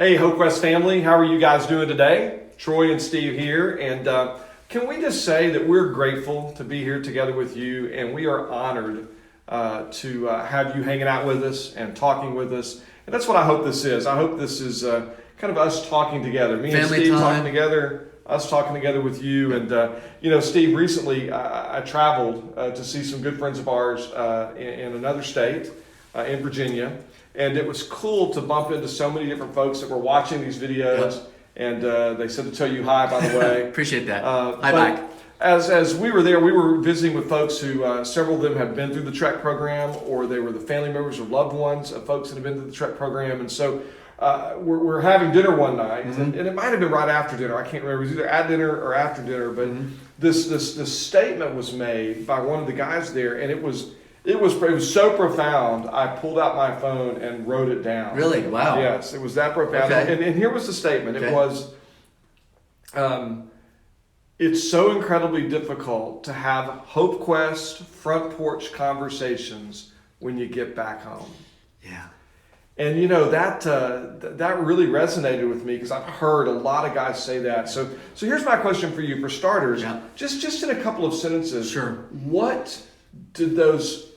Hey, HopeQuest family, how are you guys doing today? Troy and Steve here, and can we just say that we're grateful to be here together with you, and we are honored to have you hanging out with us and talking with us. And that's what I hope this is. I hope this is kind of us talking together, me Family and Steve time. talking together, us talking together with you. And Steve, recently I traveled to see some good friends of ours in another state, in Virginia. And it was cool to bump into so many different folks that were watching these videos. Yep. And they said to tell you hi, by the way. Appreciate that. but Hi, back. As we were there, we were visiting with folks who, several of them have been through the Trek program, or they were the family members or loved ones of folks that have been through the Trek program. And so we're having dinner one night, and it might have been right after dinner. I can't remember. It was either at dinner or after dinner. But this statement was made by one of the guys there, and it was so profound, I pulled out my phone and wrote it down. Really? Wow. Yes, it was that profound. Okay. And here was the statement. Okay. It was, it's so incredibly difficult to have HopeQuest front porch conversations when you get back home. Yeah. And that really resonated with me because I've heard a lot of guys say that. So here's my question for you, for starters. Yeah. Just in a couple of sentences. Sure. What did those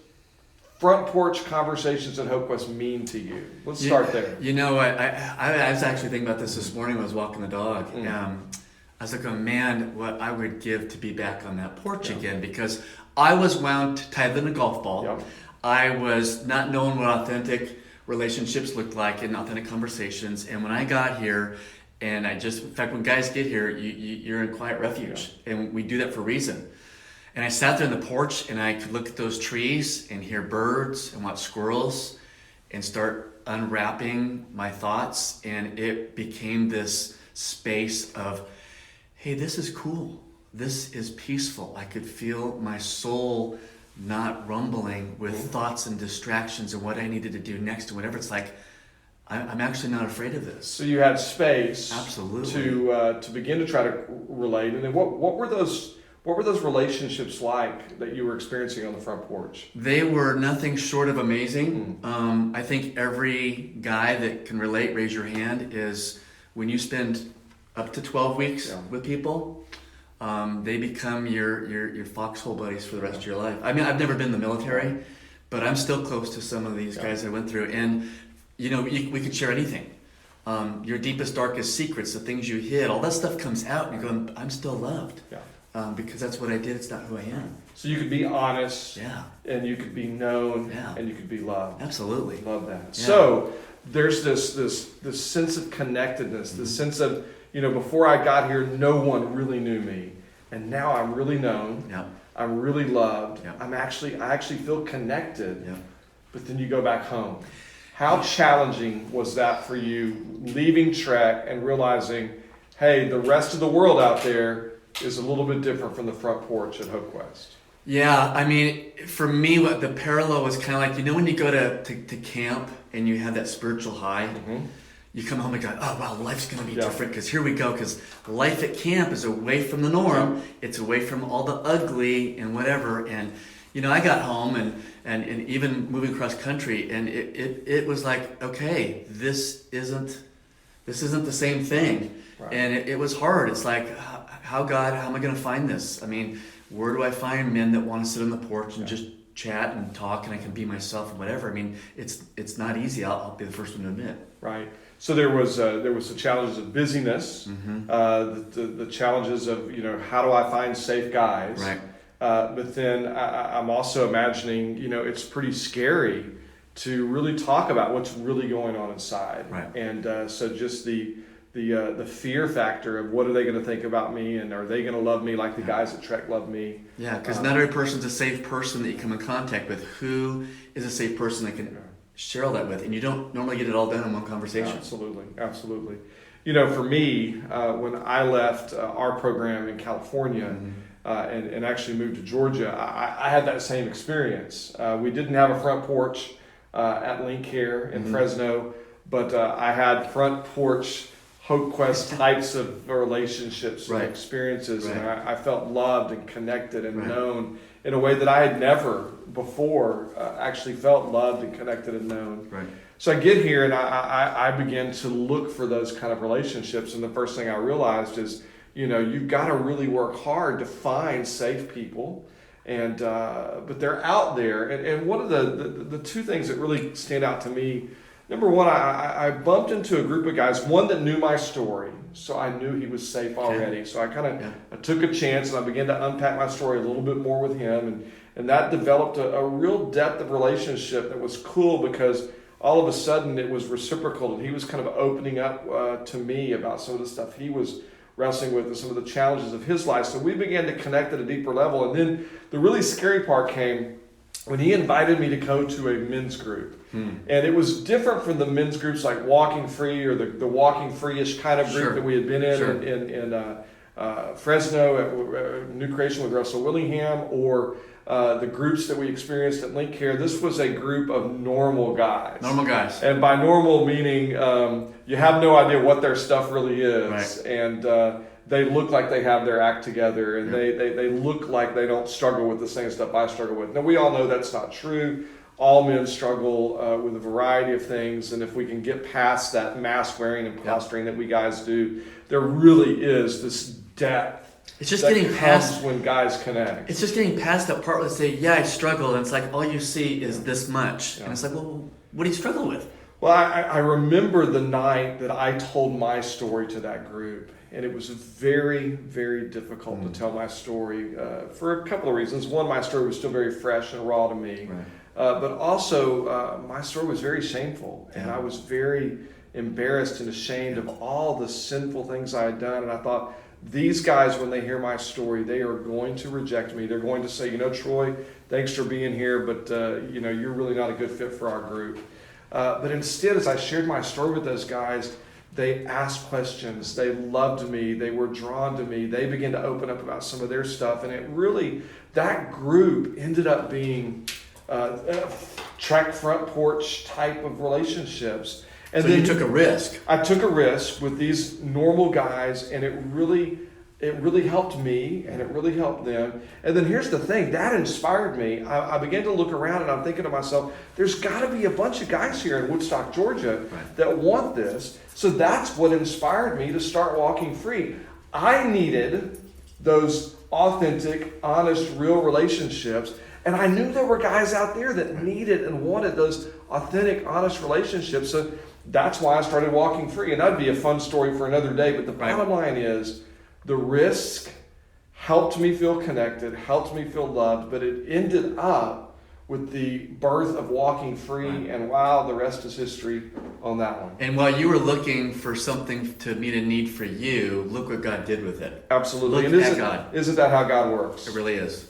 front porch conversations at HopeQuest mean to you? Let's start there. You know what? I was actually thinking about this morning when I was walking the dog. I was like, oh man, what I would give to be back on that porch again, because I was wound tighter than a golf ball. Yep. I was not knowing what authentic relationships looked like and authentic conversations. And when I got here, and in fact, when guys get here, you're in quiet refuge. Yeah. And we do that for a reason. And I sat there on the porch and I could look at those trees and hear birds and watch squirrels and start unwrapping my thoughts. And it became this space of, hey, this is cool. This is peaceful. I could feel my soul not rumbling with thoughts and distractions and what I needed to do next and whatever. It's like, I'm actually not afraid of this. So you had space, absolutely, to begin to try to relate. And then what were those relationships like that you were experiencing on the front porch? They were nothing short of amazing. I think every guy that can relate, raise your hand, is when you spend up to 12 weeks with people, they become your foxhole buddies for the rest of your life. I mean, I've never been in the military, but I'm still close to some of these guys I went through. And, we could share anything. Your deepest, darkest secrets, the things you hid, all that stuff comes out and you're going, I'm still loved. Yeah. Because that's what I did. It's not who I am. So you could be honest, and you could be known, and you could be loved. Absolutely. Love that. Yeah. So there's this sense of connectedness, this sense of, before I got here, no one really knew me, and now I'm really known. Yeah. I'm really loved. Yeah. I actually feel connected. Yeah. But then you go back home. How challenging was that for you, leaving Trek and realizing, hey, the rest of the world out there is a little bit different from the front porch at HopeQuest? Yeah, I mean, for me, what the parallel was kind of like, when you go to camp and you have that spiritual high, you come home and go, oh, wow, life's going to be different because here we go, because life at camp is away from the norm. It's away from all the ugly and whatever. And, I got home and even moving across country, and it was like, okay, this isn't the same thing. Right. And it was hard. It's like, how am I going to find this? I mean, where do I find men that want to sit on the porch and just chat and talk, and I can be myself and whatever? I mean, it's not easy. I'll be the first one to admit. Right. So there was the challenges of busyness, the challenges of how do I find safe guys? Right. But then I'm also imagining it's pretty scary to really talk about what's really going on inside. Right. And so just the fear factor of what are they going to think about me, and are they going to love me like the guys at Trek love me? Yeah, because not every person's a safe person that you come in contact with. Who is a safe person that can share all that with? And you don't normally get it all done in one conversation. Absolutely. For me, when I left our program in California and actually moved to Georgia, I had that same experience. We didn't have a front porch at Link here in Fresno, but I had front porch HopeQuest types of relationships and experiences, and I felt loved and connected and known in a way that I had never before actually felt loved and connected and known. Right. So I get here and I begin to look for those kind of relationships. And the first thing I realized is, you've got to really work hard to find safe people. And but they're out there. And one of the two things that really stand out to me, number one, I bumped into a group of guys, one that knew my story. So I knew he was safe already. Okay. So I kind of I took a chance and I began to unpack my story a little bit more with him. And that developed a real depth of relationship that was cool because all of a sudden it was reciprocal. And he was kind of opening up to me about some of the stuff he was wrestling with and some of the challenges of his life. So we began to connect at a deeper level. And then the really scary part came when he invited me to go to a men's group. And it was different from the men's groups like Walking Free or the Walking Free-ish kind of group that we had been in Fresno at New Creation with Russell Willingham, or the groups that we experienced at Link Care. This was a group of normal guys. Normal guys. And by normal meaning you have no idea what their stuff really is. Right. And they look like they have their act together, and they look like they don't struggle with the same stuff I struggle with. Now, we all know that's not true. All men struggle with a variety of things, and if we can get past that mask wearing and posturing that we guys do, there really is this depth. It's just getting past when guys connect. It's just getting past that part where they say, "Yeah, I struggle," and it's like all you see is this much, and it's like, "Well, what do you struggle with?" Well, I remember the night that I told my story to that group, and it was very, very difficult to tell my story for a couple of reasons. One, my story was still very fresh and raw to me. Right. But also, my story was very shameful, and I was very embarrassed and ashamed of all the sinful things I had done. And I thought, these guys, when they hear my story, they are going to reject me. They're going to say, Troy, thanks for being here, but you're really not a good fit for our group. But instead, as I shared my story with those guys, they asked questions. They loved me. They were drawn to me. They began to open up about some of their stuff. And it really, that group ended up being track front porch type of relationships. And so then you took a risk. I took a risk with these normal guys, and it really helped me, and it really helped them. And then here's the thing, that inspired me. I began to look around, and I'm thinking to myself, there's got to be a bunch of guys here in Woodstock, Georgia, that want this. So that's what inspired me to start Walking Free. I needed those authentic, honest, real relationships. And I knew there were guys out there that needed and wanted those authentic, honest relationships. So that's why I started Walking Free. And that'd be a fun story for another day. But the bottom line is, the risk helped me feel connected, helped me feel loved, but it ended up with the birth of Walking Free. And wow, the rest is history on that one. And while you were looking for something to meet a need for you, look what God did with it. Absolutely. Look at God. Isn't that how God works? It really is.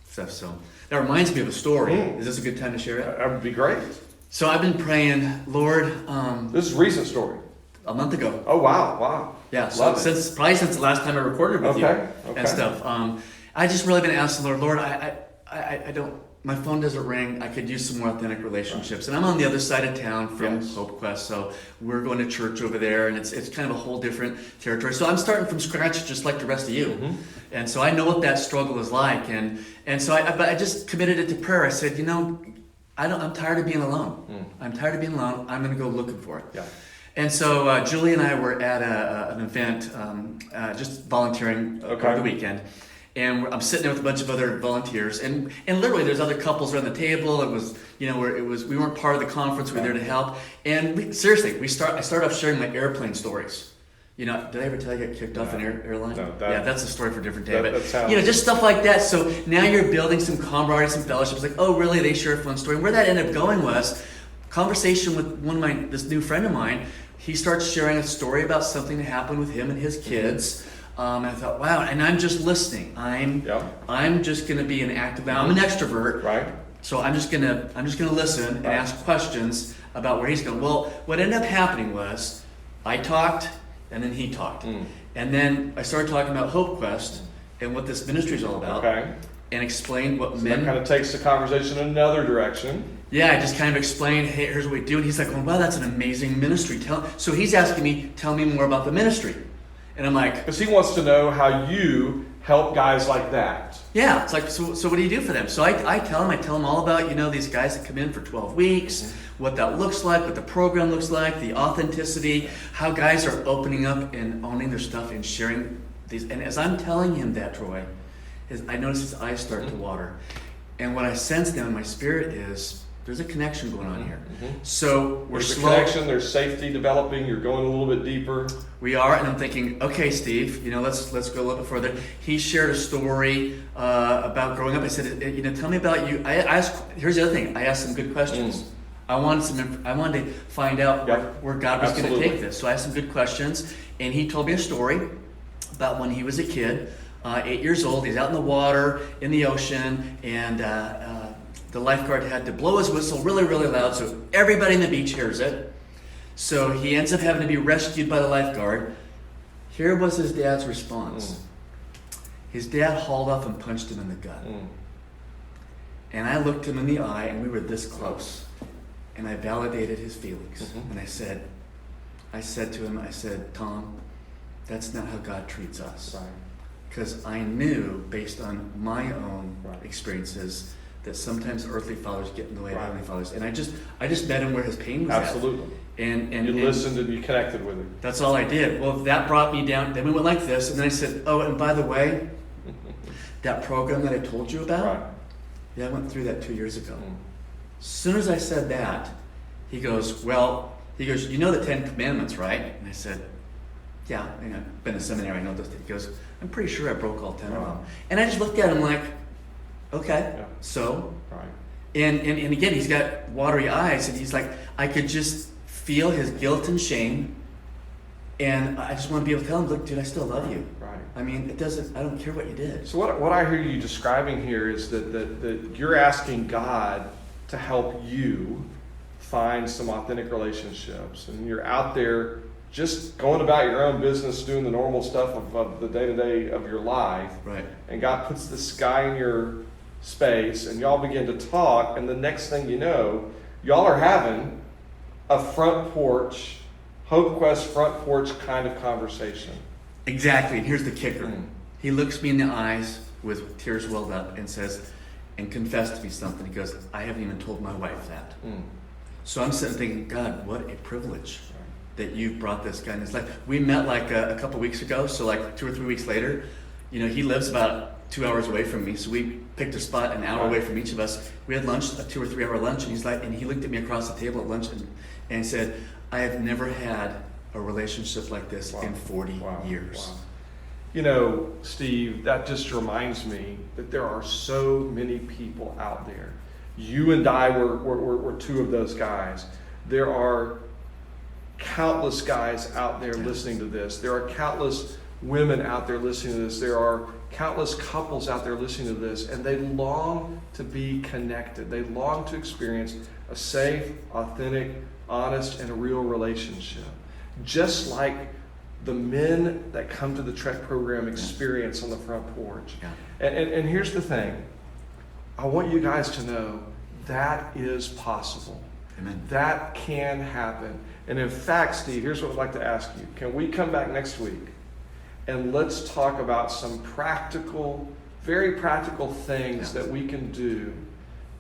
So that reminds me of a story. Is this a good time to share it? That would be great. So I've been praying, Lord. This is a recent story. A month ago. Oh wow. Yeah. So since the last time I recorded with you and stuff, I just really been asking the Lord. I don't. My phone doesn't ring. I could use some more authentic relationships, and I'm on the other side of town from HopeQuest. So we're going to church over there, and it's kind of a whole different territory. So I'm starting from scratch, just like the rest of you. And so I know what that struggle is like, and so I just committed it to prayer. I said, I'm tired of being alone. I'm tired of being alone. I'm going to go looking for it. Yeah. And so Julie and I were at an event, just volunteering over the weekend. And I'm sitting there with a bunch of other volunteers, and literally there's other couples around the table. It was, we weren't part of the conference. We were there to help. And I started off sharing my airplane stories. Did I ever tell you I got kicked off an airline? No, that's a story for a different day. But just stuff like that. So now you're building some camaraderie, some fellowships. Like, oh, really? They share a fun story. And where that ended up going was conversation with this new friend of mine. He starts sharing a story about something that happened with him and his kids. And I thought, wow, and I'm just listening. I'm just going to be an active. I'm an extrovert, right? So I'm just gonna listen and ask questions about where he's going. Well, what ended up happening was I talked, and then he talked, and then I started talking about HopeQuest and what this ministry is all about, and explained what men. That kind of takes the conversation in another direction. Yeah, I just kind of explained, hey, here's what we do, and he's like, well, wow, that's an amazing ministry. So he's asking me, tell me more about the ministry. And I'm like, because he wants to know how you help guys like that? Yeah, it's like, so what do you do for them? So I tell them all about, these guys that come in for 12 weeks, what that looks like, what the program looks like, the authenticity, how guys are opening up and owning their stuff and sharing these. And as I'm telling him that, Troy, I notice his eyes start to water. And what I sense down in my spirit is, there's a connection going on here. So there's a connection, there's safety developing, you're going a little bit deeper. We are, and I'm thinking, okay, Steve, let's go a little bit further. He shared a story about growing up. I said, tell me about you. I asked. Here's the other thing. I asked some good questions. I wanted to find out where God was going to take this. So I asked some good questions, and he told me a story about when he was a kid, 8 years old. He's out in the water, in the ocean, and the lifeguard had to blow his whistle really, really loud so everybody in the beach hears it. So he ends up having to be rescued by the lifeguard. Here was his dad's response. His dad hauled off and punched him in the gut. And I looked him in the eye, and we were this close. And I validated his feelings. And I said to him, Tom, that's not how God treats us. Because I knew, based on my own experiences, that sometimes earthly fathers get in the way of heavenly fathers. And I just met him where his pain was Absolutely. And you listened and you connected with him. That's all I did. Well, that brought me down. Then we went like this, and then I said, oh, and by the way, that program that I told you about, I went through that 2 years ago. As soon as I said that, he goes, you know the 10 Commandments, right? And I said, yeah, I've been in seminary, I know those. He goes, I'm pretty sure I broke all 10 of them. And I just looked at him like, okay, so? And again, he's got watery eyes, and he's like, I could just feel his guilt and shame, and I just want to be able to tell him, look, dude, I still love you. I mean, I don't care what you did. So what I hear you describing here is that you're asking God to help you find some authentic relationships, and you're out there just going about your own business, doing the normal stuff of the day-to-day of your life. And God puts this guy in your space, and y'all begin to talk, and the next thing you know, y'all are having a front porch, HopeQuest front porch kind of conversation. Exactly, and here's the kicker. He looks me in the eyes with tears welled up and says, and confessed to me something. He goes, I haven't even told my wife that. So I'm sitting thinking, God, what a privilege that you've brought this guy in his life. We met like a couple weeks ago, so like 2 or 3 weeks later, he lives about 2 hours away from me, so we picked a spot an hour away from each of us. We had lunch, a 2 or 3 hour lunch, and he looked at me across the table at lunch and said, I have never had a relationship like this in 40 years. Steve, that just reminds me that there are so many people out there. You and I were two of those guys. There are countless guys out there listening to this. There are countless women out there listening to this. There are countless couples out there listening to this, and they long to be connected. They long to experience a safe, authentic, honest, and a real relationship. Just like the men that come to the Trek program experience on the front porch. And here's the thing. I want you guys to know that is possible. Amen. That can happen. And in fact, Steve, here's what I'd like to ask you. Can we come back next week and let's talk about some practical, very practical things that we can do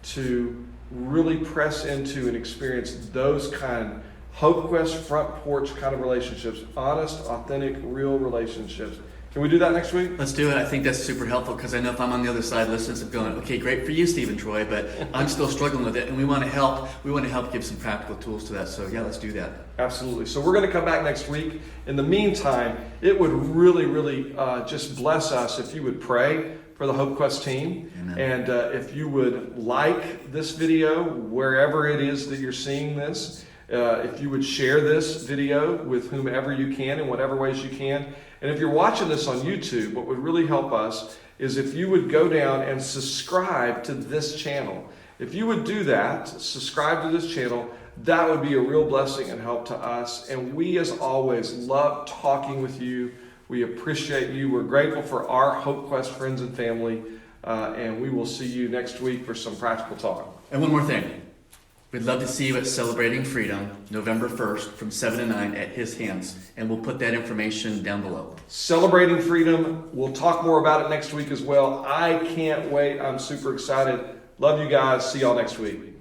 to really press into and experience those kind HopeQuest front porch kind of relationships, honest, authentic, real relationships. Can we do that next week? Let's do it. I think that's super helpful because I know if I'm on the other side listening, I'm going, okay, great for you, Steve and Troy, but I'm still struggling with it, and we want to help. We want to help give some practical tools to that. So yeah, let's do that. Absolutely. So we're going to come back next week. In the meantime, it would really, really just bless us if you would pray for the HopeQuest team. Amen. And if you would like this video wherever it is that you're seeing this. If you would share this video with whomever you can in whatever ways you can. And if you're watching this on YouTube, what would really help us is if you would go down and subscribe to this channel. If you would do that, subscribe to this channel, that would be a real blessing and help to us. And we, as always, love talking with you. We appreciate you. We're grateful for our HopeQuest friends and family. And we will see you next week for some practical talk. And one more thing. We'd love to see you at Celebrating Freedom, November 1st from 7 to 9 at his hands. And we'll put that information down below. Celebrating Freedom. We'll talk more about it next week as well. I can't wait. I'm super excited. Love you guys. See y'all next week.